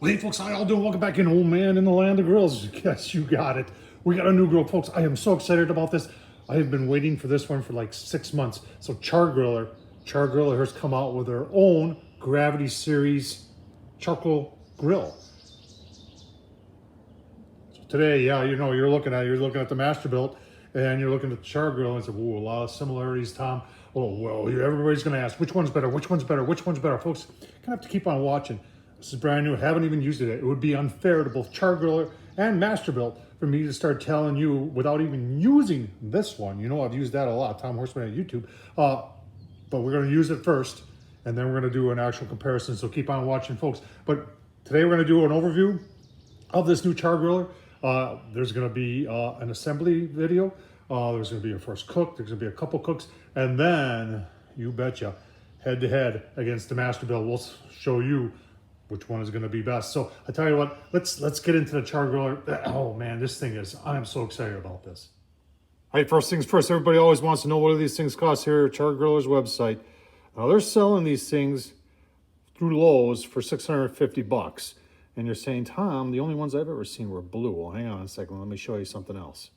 Well, hey, folks, how y'all doing? Welcome back in, Old Man in the Land of Grills. Yes, you got it. We got a new grill, folks. I am so excited about this. I have been waiting for this one for like 6 months. So Char Griller has come out with their own Gravity Series charcoal grill. So today, yeah, you know, you're looking at the Masterbuilt, and you're looking at the Char grill, and it's a lot of similarities, Tom. Oh well, everybody's going to ask which one's better, which one's better, which one's better, folks. Gonna have to keep on watching. This is brand new. I haven't even used it yet. It would be unfair to both Char Griller and Masterbuilt for me to start telling you without even using this one. You know, I've used that a lot, Tom Horsman at YouTube. But we're going to use it first, and then we're going to do an actual comparison. So keep on watching, folks. But today we're going to do an overview of this new Char Griller. There's going to be an assembly video. There's going to be a first cook. There's going to be a couple cooks, and then you betcha, head to head against the Masterbuilt. We'll show you which one is going to be best. So I tell you what, let's get into the Char Griller. Oh man, this thing is, I'm so excited about this. All right, first things first, everybody always wants to know what do these things cost here at Char Griller's website. Now they're selling these things through Lowe's for 650 bucks. And you're saying, Tom, the only ones I've ever seen were blue. Well, hang on a second, let me show you something else.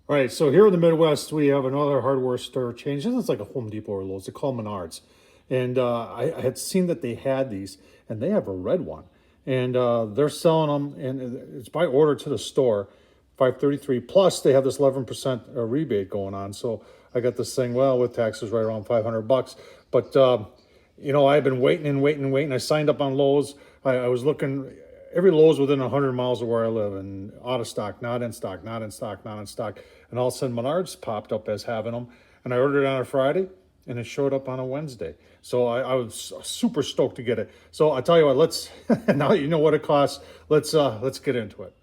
All right, so here in the Midwest, we have another hardware store chain. It's like a Home Depot or Lowe's. They're called Menards. And I had seen that they had these, and they have a red one. And they're selling them, and it's by order to the store, $533. Plus, they have this 11% rebate going on. So I got this thing, well, with taxes right around 500 bucks. But, you know, I've been waiting. I signed up on Lowe's. I was looking, every Lowe's within 100 miles of where I live, and out of stock, not in stock, not in stock, not in stock. And all of a sudden, Menards popped up as having them. And I ordered it on a Friday, and it showed up on a Wednesday. So I was super stoked to get it. So I tell you what, let's, now that you know what it costs, let's get into it.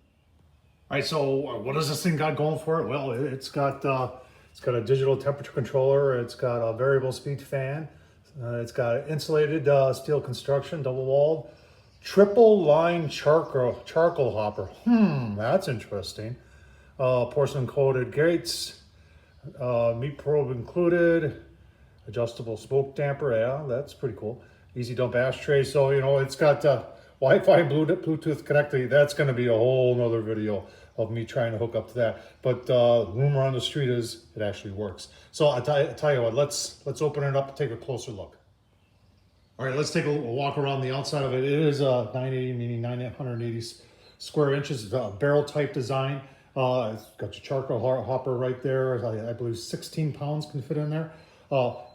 All right, so what does this thing got going for it? Well, it's got a digital temperature controller. It's got a variable speed fan. It's got insulated steel construction, double walled, triple line charcoal hopper. That's interesting. Porcelain coated grates, meat probe included. Adjustable smoke damper, yeah, that's pretty cool. Easy dump ashtray. So, you know, it's got Wi-Fi, Bluetooth connectivity. That's going to be a whole nother video of me trying to hook up to that. But rumor on the street is it actually works. So I tell you what, let's open it up and take a closer look. All right, let's take a walk around the outside of it. It is 980, meaning 980 square inches, barrel type design. It's got your charcoal hopper right there. I believe 16 pounds can fit in there.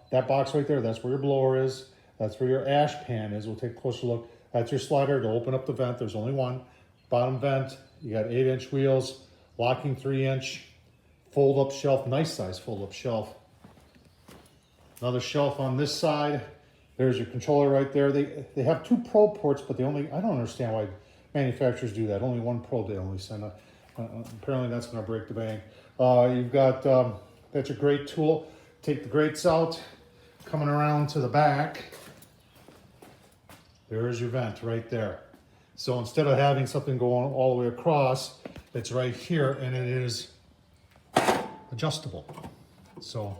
That box right there, that's where your blower is. That's where your ash pan is. We'll take a closer look. That's your slider to open up the vent. There's only one. Bottom vent, you got 8-inch wheels, locking 3-inch, fold-up shelf, nice size fold-up shelf. Another shelf on this side. There's your controller right there. They have 2 probe ports, but I don't understand why manufacturers do that. Only one probe they only send. Apparently that's gonna break the bank. You've got, that's your grate tool. Take the grates out, coming around to the back, there's your vent right there. So instead of having something going all the way across, it's right here, and it is adjustable. So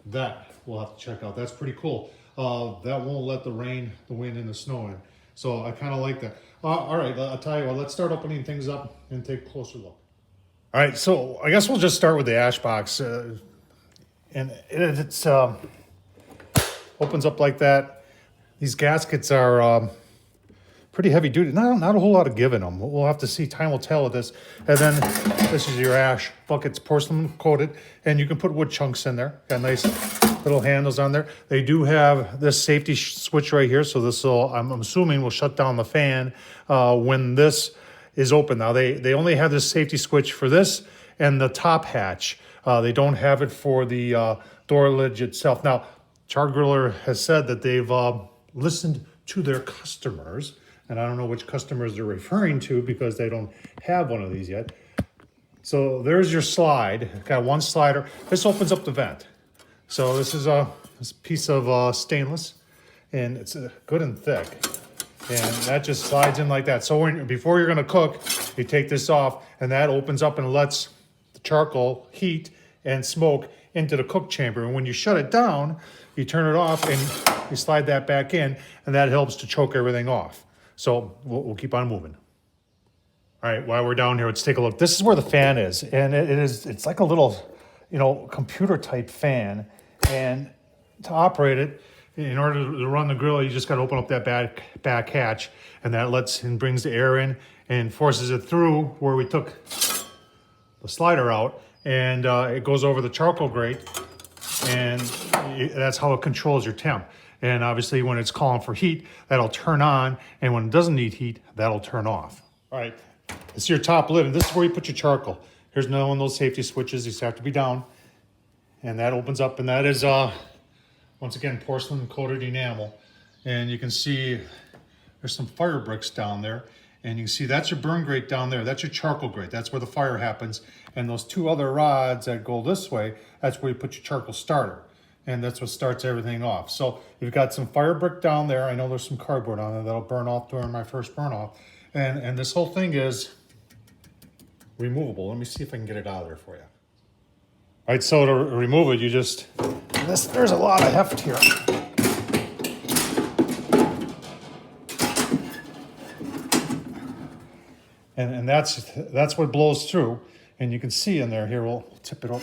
that we'll have to check out. That's pretty cool. That won't let the rain, the wind, and the snow in. So I kind of like that. All right, I'll tell you what, let's start opening things up and take a closer look. All right, so I guess we'll just start with the ash box. And it's opens up like that. These gaskets are pretty heavy duty. Not a whole lot of give in them. We'll have to see. Time will tell with this. And then this is your ash buckets, porcelain coated, and you can put wood chunks in there. Got nice little handles on there. They do have this safety switch right here, so this will, I'm assuming, will shut down the fan when this is open. Now they only have this safety switch for this and the top hatch. They don't have it for the door lid itself. Now, Char Griller has said that they've listened to their customers, and I don't know which customers they're referring to because they don't have one of these yet. So there's your slide. It's got one slider. This opens up the vent. So this is a piece of stainless, and it's good and thick. And that just slides in like that. So before you're gonna cook, you take this off, and that opens up and lets the charcoal heat and smoke into the cook chamber. And when you shut it down, you turn it off, and you slide that back in, and that helps to choke everything off. So we'll keep on moving. All right, while we're down here, let's take a look. This is where the fan is, and it's like a little, computer type fan. And to operate it, in order to run the grill, you just got to open up that back hatch, and that lets and brings the air in and forces it through where we took the slider out, and it goes over the charcoal grate, and that's how it controls your temp. And obviously, when it's calling for heat, that'll turn on, and when it doesn't need heat, that'll turn off. All right. This is your top lid, and this is where you put your charcoal. Here's another one of those safety switches. These have to be down. And that opens up, and that is, once again, porcelain coated enamel. And you can see there's some fire bricks down there. And you can see that's your burn grate down there. That's your charcoal grate. That's where the fire happens. And those two other rods that go this way, that's where you put your charcoal starter. And that's what starts everything off. So you've got some fire brick down there. I know there's some cardboard on there that'll burn off during my first burn off. And this whole thing is removable. Let me see if I can get it out of there for you. All right, so to remove it, you just, there's a lot of heft here. And that's what blows through. And you can see in there, here, we'll tip it up.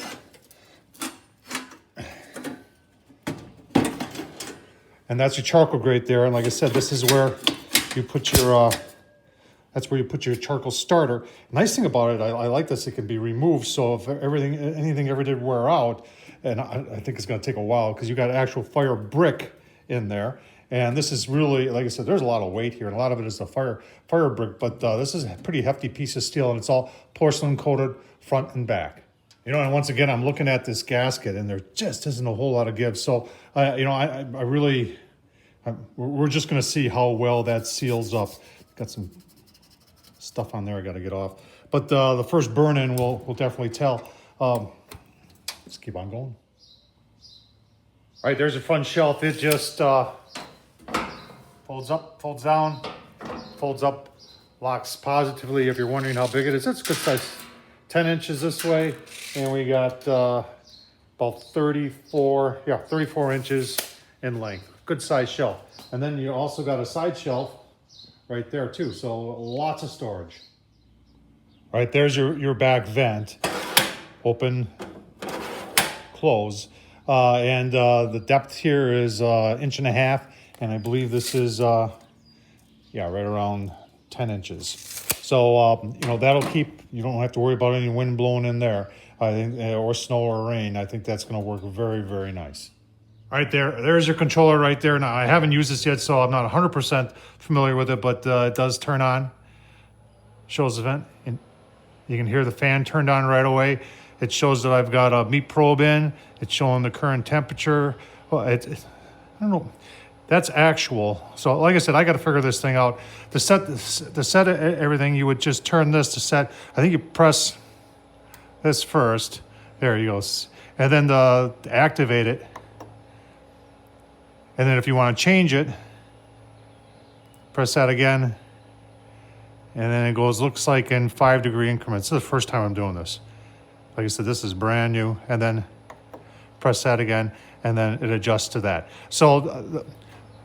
And that's your charcoal grate there. And like I said, this is where you put your, that's where you put your charcoal starter. Nice thing about it, I like this, it can be removed. So if anything ever did wear out, and I think it's gonna take a while because you got actual fire brick in there. And this is really, like I said, there's a lot of weight here, and a lot of it is the fire brick, but this is a pretty hefty piece of steel, and it's all porcelain coated front and back. And once again, I'm looking at this gasket, and there just isn't a whole lot of give. So, we're just gonna see how well that seals up. Got some stuff on there I got to get off, but the first burn in will definitely tell. Let's keep on going. All right, there's a front shelf. It just folds up, folds down, folds up, locks positively. If you're wondering how big it is, it's a good size, 10 inches this way, and we got about 34 inches in length. Good size shelf. And then you also got a side shelf right there too, so lots of storage. All right, there's your back vent. Open, close. And the depth here is 1.5 inches, and I believe this is, right around 10 inches. So, that'll keep, you don't have to worry about any wind blowing in there, I think, or snow or rain. I think that's gonna work very, very nice. All right, there's your controller right there. Now, I haven't used this yet, so I'm not 100% familiar with it, but it does turn on. Shows the vent, and you can hear the fan turned on right away. It shows that I've got a meat probe in. It's showing the current temperature. Well, I don't know. That's actual. So, like I said, I got to figure this thing out. To set everything, you would just turn this to set. I think you press this first. There you go. And then to activate it. And then if you want to change it, press that again. And then it goes, looks like in 5-degree increments. This is the first time I'm doing this. Like I said, this is brand new. And then press that again, and then it adjusts to that. So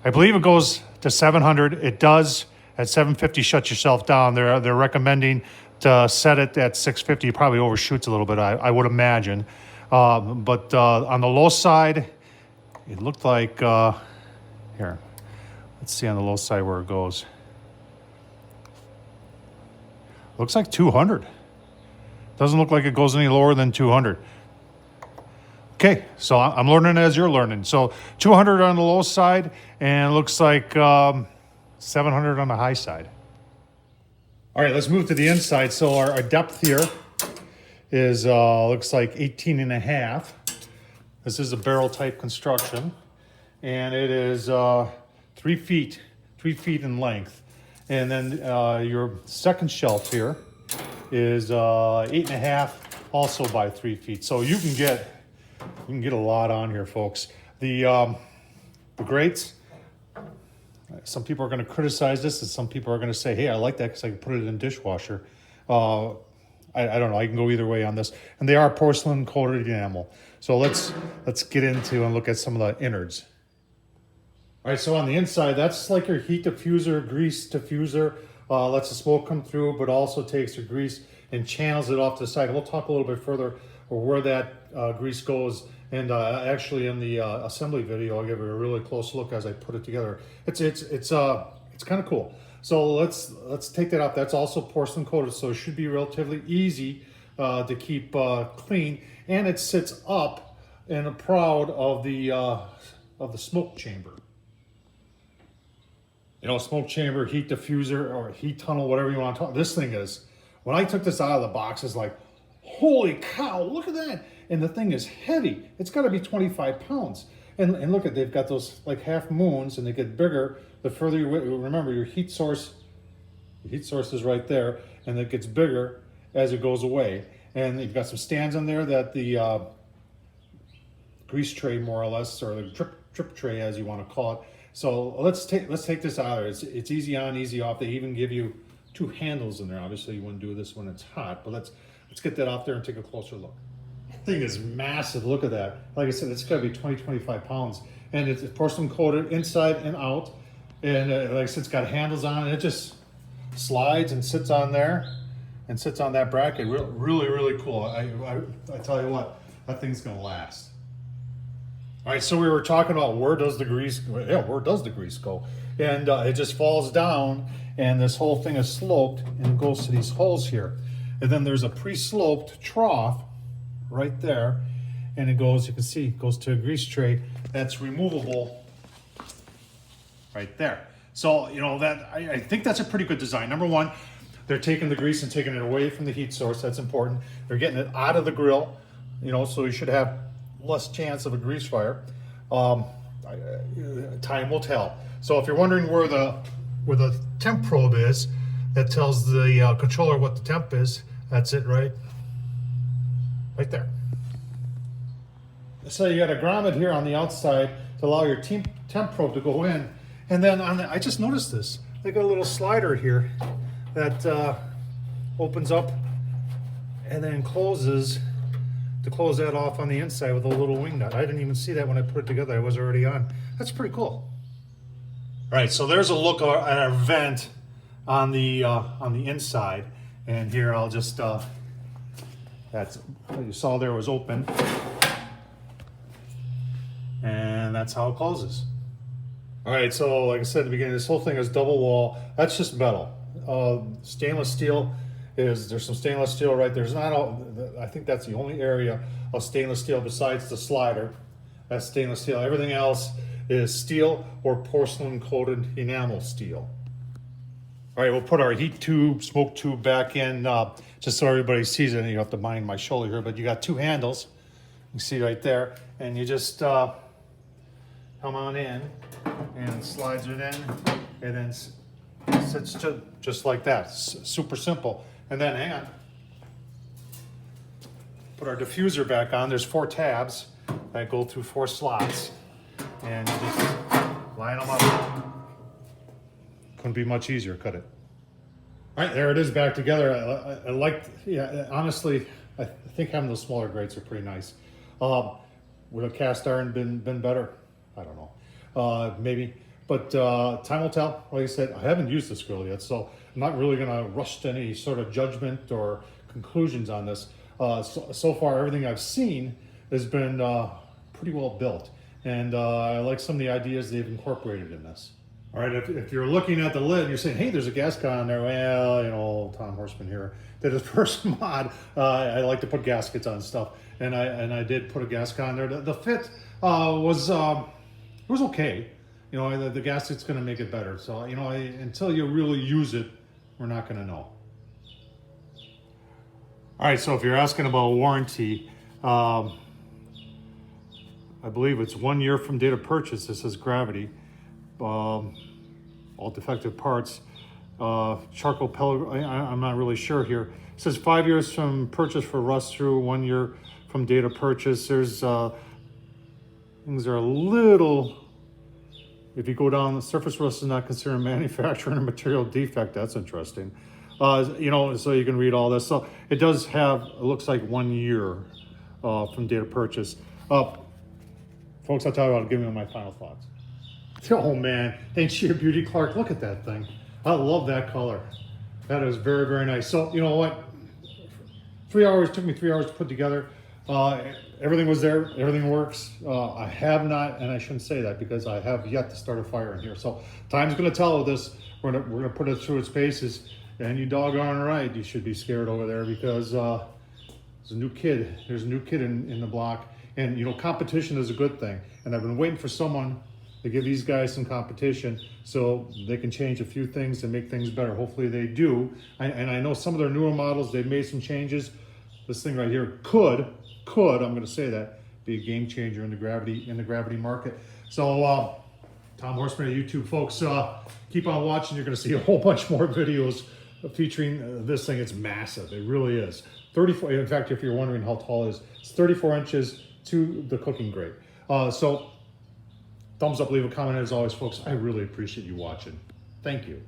I believe it goes to 700. It does. At 750, shut yourself down. They're recommending to set it at 650. It probably overshoots a little bit, I would imagine. But on the low side, it looked like, here, let's see on the low side where it goes. Looks like 200. Doesn't look like it goes any lower than 200. Okay, so I'm learning as you're learning. So 200 on the low side, and it looks like 700 on the high side. All right, let's move to the inside. So our depth here is, looks like 18.5. This is a barrel type construction, and it is 3 feet in length. And then your second shelf here is 8.5, also by 3 feet. So you can get a lot on here, folks. The grates, some people are going to criticize this, and some people are going to say, hey, I like that because I can put it in dishwasher. I don't know. I can go either way on this. And they are porcelain coated enamel. So let's get into and look at some of the innards. All right, so on the inside, that's like your heat diffuser, grease diffuser. Lets the smoke come through, but also takes your grease and channels it off to the side. We'll talk a little bit further where that grease goes. And actually, in the assembly video, I'll give it a really close look as I put it together. It's kind of cool. So let's take that off. That's also porcelain coated, so it should be relatively easy to keep clean. And it sits up and proud of the smoke chamber. You know, smoke chamber, heat diffuser, or heat tunnel, whatever you want to talk. This thing is, when I took this out of the box, it's like, holy cow, look at that. And the thing is heavy. It's got to be 25 pounds. And look at, they've got those like half moons, and they get bigger the further you, remember your heat source is right there, and it gets bigger as it goes away. And you've got some stands in there that the grease tray, more or less, or the drip tray, as you want to call it. So let's take this out of there. It's easy on, easy off. They even give you 2 handles in there. Obviously, you wouldn't do this when it's hot, but let's get that off there and take a closer look. The thing is massive. Look at that. Like I said, it's got to be 25 pounds, and it's porcelain coated inside and out. And like I said, it's got handles on it. It just slides and sits on there, and sits on that bracket. Really cool. I tell you what, that thing's gonna last. All right, so we were talking about where does the grease go? And it just falls down, and this whole thing is sloped, and it goes to these holes here. And then there's a pre-sloped trough right there, and it goes, you can see, it goes to a grease tray that's removable right there. So, you know, that I think that's a pretty good design. Number one, they're taking the grease and taking it away from the heat source. That's important. They're getting it out of the grill, you know, so you should have less chance of a grease fire. Time will tell. So if you're wondering where the temp probe is, that tells the controller what the temp is. That's it, right there. So you got a grommet here on the outside to allow your temp probe to go in, and then I just noticed this. They got a little slider here that opens up and then closes, to close that off on the inside with a little wing nut. I didn't even see that when I put it together. I was already on. That's pretty cool. All right, so there's a look at our vent on the inside, and here I'll just that's what you saw there was open, and that's how it closes. All right, so like I said at the beginning, this whole thing is double wall. That's just metal. Stainless steel. There's some stainless steel right there. There's not I think that's the only area of stainless steel besides the slider. That's stainless steel. Everything else is steel or porcelain coated enamel steel. All right, we'll put our heat tube, smoke tube back in just so everybody sees it. And you have to mind my shoulder here, but you got 2 handles. You can see right there, and you just come on in, and it slides it in, and then sits just like that. Super simple. And then, hang on, put our diffuser back on. There's 4 tabs that go through 4 slots, and you just line them up. Couldn't be much easier, could it? All right, there it is back together. I like, yeah, honestly, I think having those smaller grates are pretty nice. Would a cast iron been better? I don't know, maybe. But time will tell. Like I said, I haven't used this grill yet, so I'm not really going to rush to any sort of judgment or conclusions on this. So far, everything I've seen has been pretty well built, and I like some of the ideas they've incorporated in this. All right, if you're looking at the lid and you're saying, hey, there's a gasket on there, well, you know, Tom Horsman here did his first mod. I like to put gaskets on stuff, and I did put a gasket on there. The fit was okay. You know, the gasket's going to make it better. So, you know, until you really use it, we're not going to know. All right, so if you're asking about warranty, I believe it's 1 year from date of purchase. This is Gravity. All defective parts. Charcoal pellet, I'm not really sure here. It says 5 years from purchase for rust through, 1 year from date of purchase. There's things are a little... If you go down, the surface rust is not considered manufacturing or material defect. That's interesting. You know, so you can read all this. So it does have, it looks like 1 year from date of purchase. Folks, I'll tell you about giving you my final thoughts. Oh man, ain't she a beauty, Clark? Look at that thing. I love that color. That is very, very nice. So you know what? 3 hours, took me 3 hours to put together. Everything was there, everything works. I have not, and I shouldn't say that because I have yet to start a fire in here. So time's gonna tell with this. We're gonna put it through its paces, and you doggone right, you should be scared over there because there's a new kid. There's a new kid in the block, and you know, competition is a good thing. And I've been waiting for someone to give these guys some competition so they can change a few things and make things better. Hopefully they do. And I know some of their newer models, they've made some changes. This thing right here could, I'm gonna say that, be a game changer in the gravity market. So Tom Horsman of YouTube, folks, keep on watching. You're gonna see a whole bunch more videos featuring this thing. It's massive, it really is. 34, in fact, if you're wondering how tall it is, it's 34 inches to the cooking grate. So thumbs up, leave a comment as always, folks. I really appreciate you watching. Thank you.